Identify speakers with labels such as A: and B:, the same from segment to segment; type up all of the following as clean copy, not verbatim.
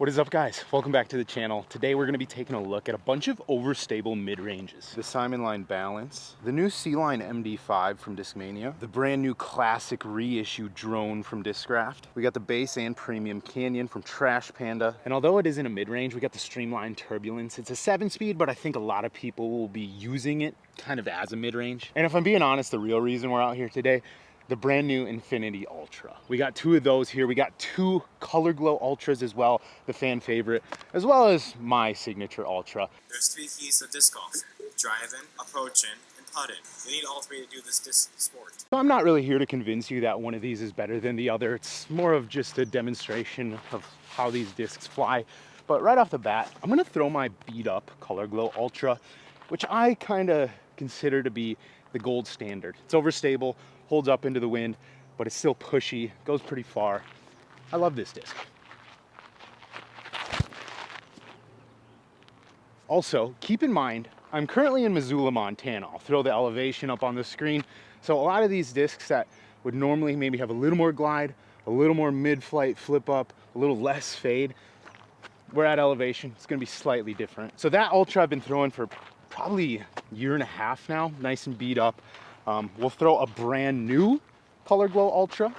A: What is up, guys? Welcome back to the channel. Today we're going to be taking a look at a bunch of overstable mid-ranges. The Streamline Balance, the new C-Line MD5 from Discmania, the brand new classic reissue drone from Discraft. We got the base and premium Canyon from Trash Panda. And although it isn't a mid-range, we got the Streamline Turbulence. It's a 7-speed, but I think a lot of people will be using it kind of as a mid-range. And if I'm being honest, the real reason we're out here today, the brand new Infinity Ultra. We got two of those here. We got two Color Glow Ultras as well, the fan favorite, as well as my signature Ultra.
B: There's 3 keys to disc golf: driving, approaching, and putting. You need all 3 to do this disc sport.
A: So I'm not really here to convince you that one of these is better than the other. It's more of just a demonstration of how these discs fly. But right off the bat, I'm gonna throw my beat up Color Glow Ultra, which I kind of consider to be the gold standard. It's overstable, holds up into the wind, but it's still pushy, goes pretty far. I love this disc. Also, keep in mind, I'm currently in Missoula, Montana. I'll throw the elevation up on the screen. So a lot of these discs that would normally maybe have a little more glide, a little more mid-flight flip up, a little less fade, we're at elevation, it's gonna be slightly different. So that Ultra I've been throwing for probably a year and a half now, nice and beat up. We'll throw a brand new Color Glow Ultra.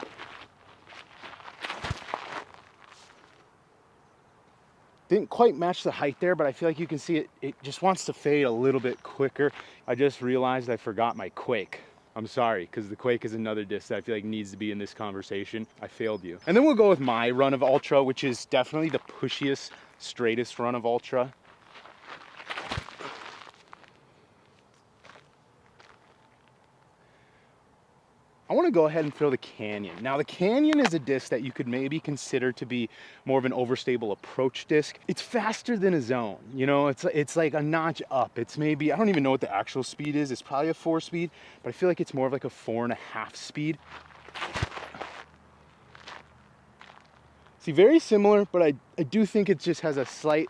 A: Didn't quite match the height there, but I feel like you can see it just wants to fade a little bit quicker. I just realized I forgot my Quake. I'm sorry, because the Quake is another disc that I feel like needs to be in this conversation. I failed you. And then we'll go with my run of Ultra, which is definitely the pushiest, straightest run of Ultra. I want to go ahead and throw the Canyon. Now the Canyon is a disc that you could maybe consider to be more of an overstable approach disc. It's faster than a zone, you know, it's like a notch up. It's maybe, I don't even know what the actual speed is. It's probably a 4-speed, but I feel like it's more of like a 4.5 speed. See, very similar, but I do think it just has a slight,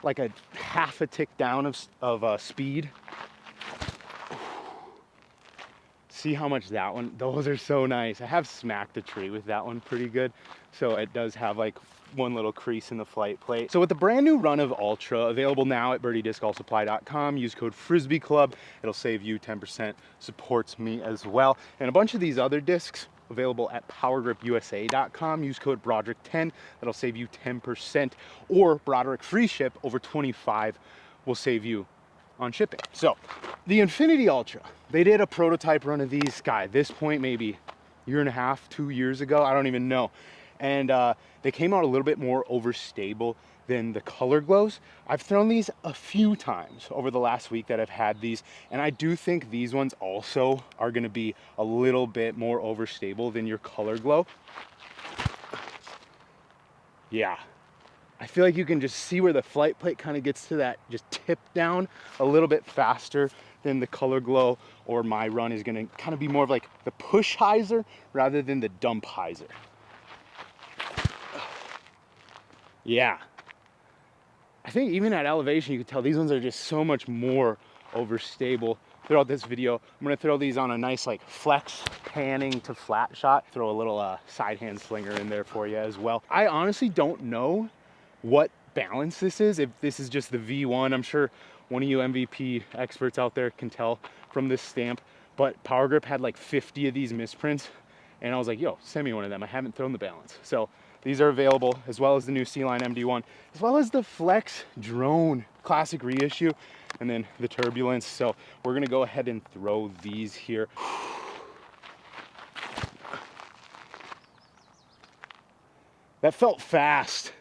A: like a half a tick down of speed. See how much that one, those are so nice. I have smacked the tree with that one pretty good. So it does have like one little crease in the flight plate. So with the brand new run of Ultra available now at birdiediscgolfsupply.com, use code Frisbee Club. It'll save you 10%, supports me as well. And a bunch of these other discs available at powergripusa.com. Use code Broderick10. That'll save you 10%, or Broderick free ship over 25 will save you on shipping. So the Infinity Ultra, they did a prototype run of these, guy, at this point maybe a year and a half, 2 years ago, I don't even know. And they came out a little bit more overstable than the Color Glows. I've thrown these a few times over the last week that I've had these, and I do think these ones also are gonna be a little bit more overstable than your Color Glow. Yeah. I feel like you can just see where the flight plate kind of gets to that just tip down a little bit faster than the Color Glow, or my run is gonna kind of be more of like the push hyzer rather than the dump hyzer. Yeah. I think even at elevation, you can tell these ones are just so much more overstable. Throughout this video, I'm gonna throw these on a nice like flex panning to flat shot. Throw a little side hand slinger in there for you as well. I honestly don't know what balance this is, if this is just the V1. I'm sure one of you MVP experts out there can tell from this stamp, but Power Grip had like 50 of these misprints, and I was like, yo, send me one of them. I haven't thrown the balance. So these are available, as well as the new C-Line MD1, as well as the Flex Drone Classic reissue, and then the Turbulence. So we're gonna go ahead and throw these here. That felt fast,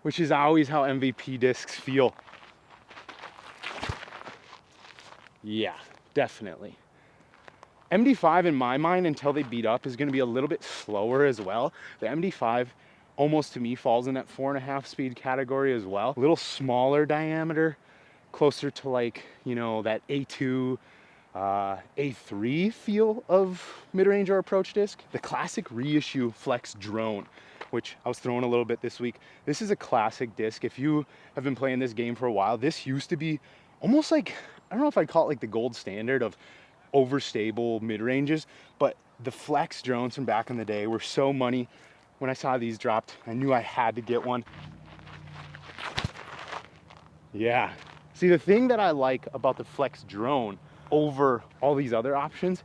A: which is always how MVP discs feel. Yeah, definitely. MD5 in my mind, until they beat up, is gonna be a little bit slower as well. The MD5 almost to me falls in that 4.5 speed category as well. A little smaller diameter, closer to like, you know, that A2, A3 feel of mid-range or approach disc. The classic reissue Flex Drone, which I was throwing a little bit this week. This is a classic disc. If you have been playing this game for a while, this used to be almost like, I don't know if I'd call it like the gold standard of overstable mid-ranges, but the Flex drones from back in the day were so money. When I saw these dropped, I knew I had to get one. Yeah. See, the thing that I like about the Flex drone over all these other options,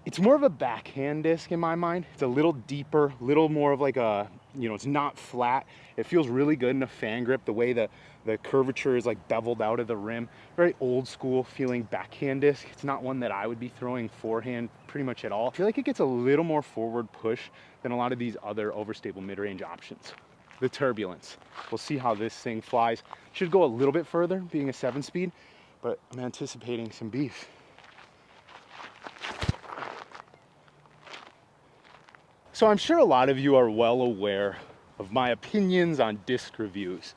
A: it's more of a backhand disc in my mind. It's a little deeper, little more of like a, you know, it's not flat. It feels really good in a fan grip, the way the curvature is like beveled out of the rim. Very old school feeling backhand disc. It's not one that I would be throwing forehand pretty much at all. I feel like it gets a little more forward push than a lot of these other overstable mid-range options. The Turbulence. We'll see how this thing flies. Should go a little bit further, being a 7-speed, but I'm anticipating some beef. So I'm sure a lot of you are well aware of my opinions on disc reviews.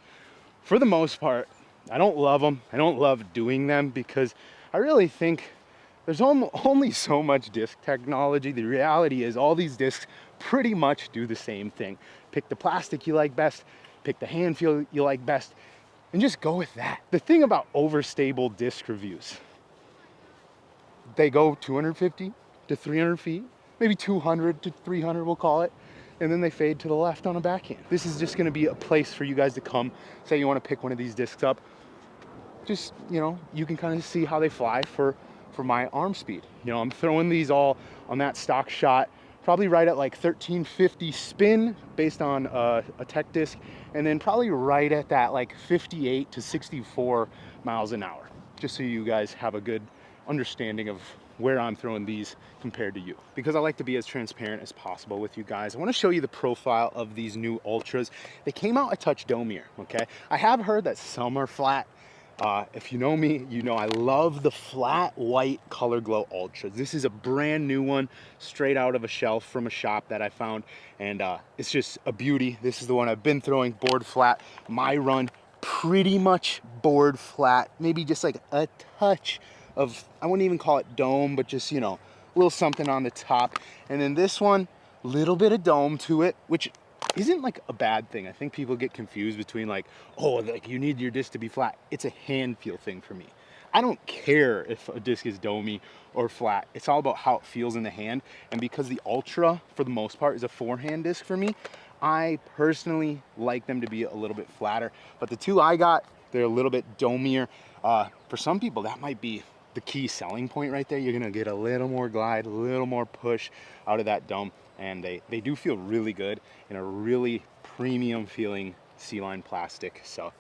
A: For the most part, I don't love them. I don't love doing them because I really think there's only so much disc technology. The reality is all these discs pretty much do the same thing. Pick the plastic you like best, pick the hand feel you like best, and just go with that. The thing about overstable disc reviews, they go 250 to 300 feet, maybe 200 to 300, we'll call it, and then they fade to the left on a backhand. This is just gonna be a place for you guys to come, say you wanna pick one of these discs up, just, you know, you can kind of see how they fly for my arm speed. You know, I'm throwing these all on that stock shot, probably right at like 1350 spin based on a tech disc, and then probably right at that like 58 to 64 miles an hour, just so you guys have a good understanding of where I'm throwing these compared to you, because I like to be as transparent as possible with you guys. I want to show you the profile of these new Ultras. They came out a touch domier, okay? I have heard that some are flat. If you know me, you know I love the flat white Color Glow Ultras. This is a brand new one, straight out of a shelf from a shop that I found, and it's just a beauty. This is the one I've been throwing board flat. My run pretty much board flat, maybe just like a touch of, I wouldn't even call it dome, but just, you know, a little something on the top. And then this one, little bit of dome to it, which isn't like a bad thing. I think people get confused between like, oh, like you need your disc to be flat. It's a hand feel thing for me. I don't care if a disc is domey or flat. It's all about how it feels in the hand. And because the Ultra, for the most part, is a forehand disc for me, I personally like them to be a little bit flatter. But the two I got, they're a little bit domier. For some people, that might be the key selling point right there. You're gonna get a little more glide, a little more push out of that dome. And they do feel really good in a really premium feeling C-line plastic. So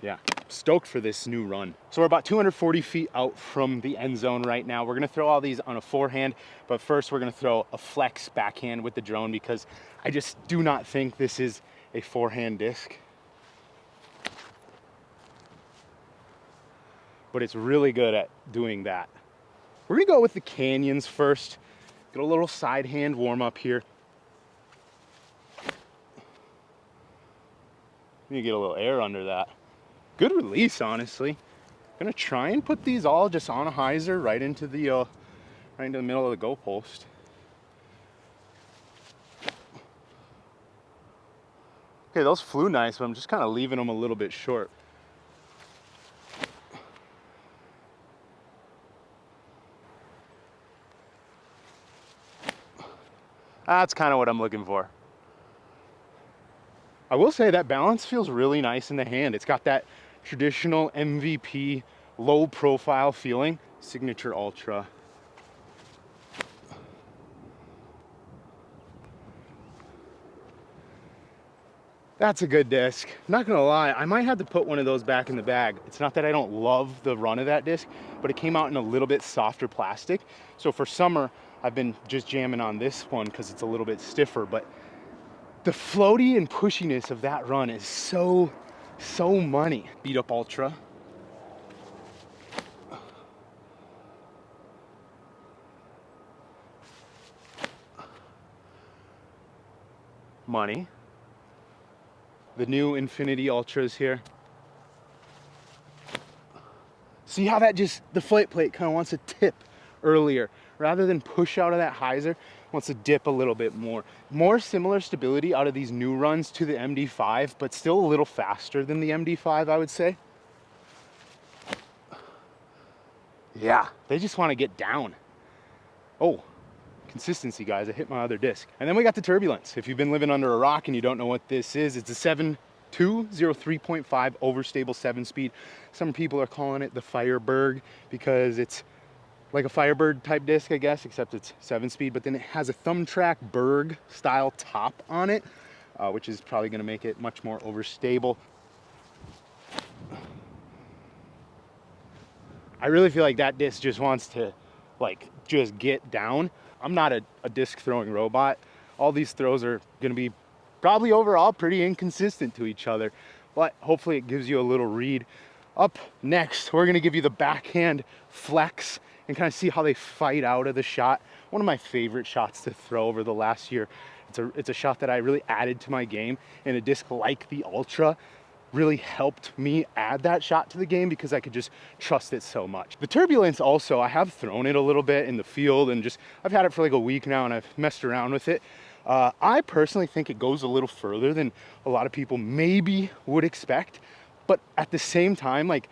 A: yeah, stoked for this new run. So we're about 240 feet out from the end zone right now. We're gonna throw all these on a forehand, but first we're gonna throw a flex backhand with the drone because I just do not think this is a forehand disc. But it's really good at doing that. We're gonna go with the canyons first. Get a little side hand warm up here. You get a little air under that. Good release, honestly. Gonna try and put these all just on a hyzer right into the middle of the goalpost. Okay, those flew nice, but I'm just kind of leaving them a little bit short. That's kind of what I'm looking for. I will say that balance feels really nice in the hand. It's got that traditional MVP low profile feeling. Signature Ultra. That's a good disc. I'm not gonna lie, I might have to put one of those back in the bag. It's not that I don't love the run of that disc, but it came out in a little bit softer plastic. So for summer, I've been just jamming on this one because it's a little bit stiffer, but the floaty and pushiness of that run is so money. Beat up Ultra. Money. The new Infinity Ultras here. See how that just, the flight plate kind of wants to tip earlier. Rather than push out of that hyzer, wants to dip a little bit more. More similar stability out of these new runs to the MD5, but still a little faster than the MD5, I would say. Yeah, they just want to get down. Oh, consistency, guys. I hit my other disc. And then we got the Turbulence. If you've been living under a rock and you don't know what this is, it's a 3.5 overstable 7-speed. Some people are calling it the Firebird because it's like a Firebird type disc, I guess, except it's 7-speed, but then it has a thumb track Berg style top on it, which is probably gonna make it much more overstable. I really feel like that disc just wants to like just get down. I'm not a disc throwing robot. All these throws are gonna be probably overall pretty inconsistent to each other, but hopefully it gives you a little read. Up next, we're gonna give you the backhand flex and kind of see how they fight out of the shot. One of my favorite shots to throw over the last year. It's a shot that I really added to my game, and a disc like the Ultra really helped me add that shot to the game because I could just trust it so much. The Turbulence also, I have thrown it a little bit in the field and I've had it for like a week now and I've messed around with it. I personally think it goes a little further than a lot of people maybe would expect, but at the same time, like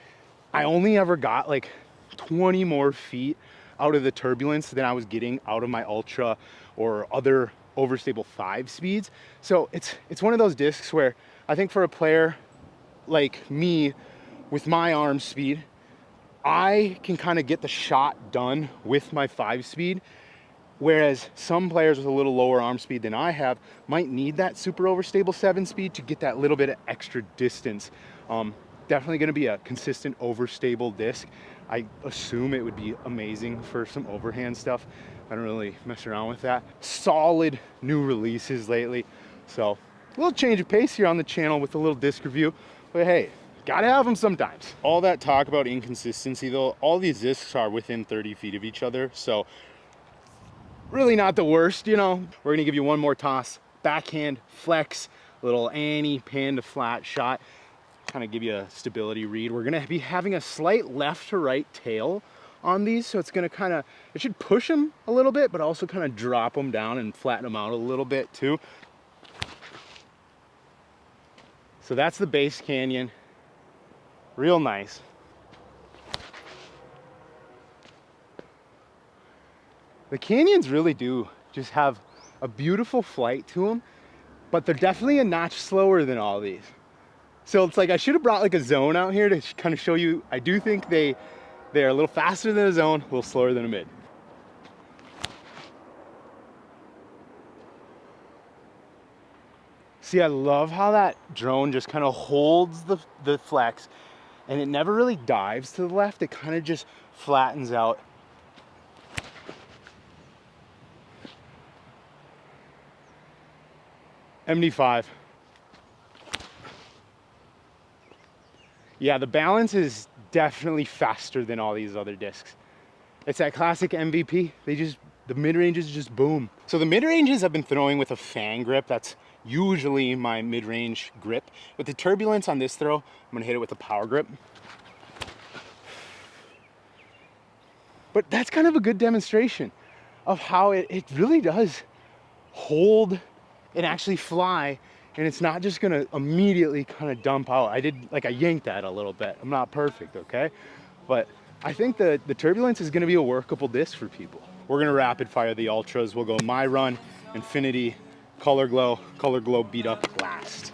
A: I only ever got like 20 more feet out of the Turbulence than I was getting out of my Ultra or other overstable 5 speeds. So it's one of those discs where I think for a player like me with my arm speed, I can kind of get the shot done with my 5 speed, whereas some players with a little lower arm speed than I have might need that super overstable 7 speed to get that little bit of extra distance. Definitely going to be a consistent overstable disc. I assume it would be amazing for some overhand stuff. I don't really mess around with that. Solid new releases lately, so a little change of pace here on the channel with a little disc review. But hey, gotta have them sometimes. All that talk about inconsistency though, all these discs are within 30 feet of each other, so really not the worst, you know. We're gonna give you one more toss. Backhand flex, little Annie panda flat shot. Kind of give you a stability read. We're gonna be having a slight left to right tail on these, so it's gonna kind of, it should push them a little bit, but also kind of drop them down and flatten them out a little bit too. So that's the base canyon, real nice. The canyons really do just have a beautiful flight to them, but they're definitely a notch slower than all these. So it's like I should have brought like a zone out here to kind of show you. I do think they're a little faster than a zone, a little slower than a mid. See, I love how that drone just kind of holds the flex and it never really dives to the left. It kind of just flattens out. MD5. Yeah, the Balance is definitely faster than all these other discs. It's that classic MVP. The mid-ranges just boom. So the mid-ranges I've been throwing with a fan grip. That's usually my mid-range grip. With the Turbulence on this throw, I'm gonna hit it with a power grip. But that's kind of a good demonstration of how it really does hold and actually fly, and it's not just gonna immediately kind of dump out. I yanked that a little bit. I'm not perfect, okay? But I think the Turbulence is gonna be a workable disc for people. We're gonna rapid fire the Ultras. We'll go My Run, Infinity, Color Glow Beat Up last.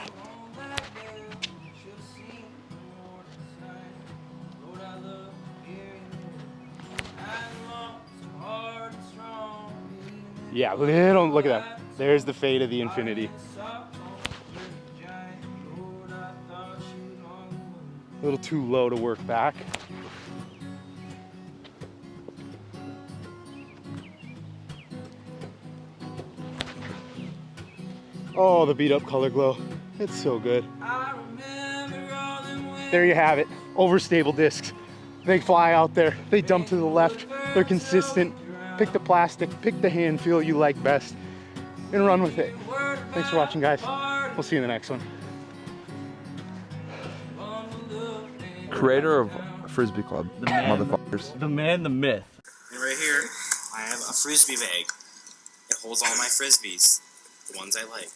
A: Yeah, look at that. There's the fade of the Infinity. A little too low to work back. Oh, the beat up Color Glow. It's so good. There you have it. Overstable discs. They fly out there. They dump to the left. They're consistent. Pick the plastic, pick the hand feel you like best, and run with it. Thanks for watching, guys. We'll see you in the next one.
C: Creator of Frisbee Club, motherfuckers.
D: The man, the myth.
B: And right here, I have a frisbee bag. It holds all my frisbees, the ones I like.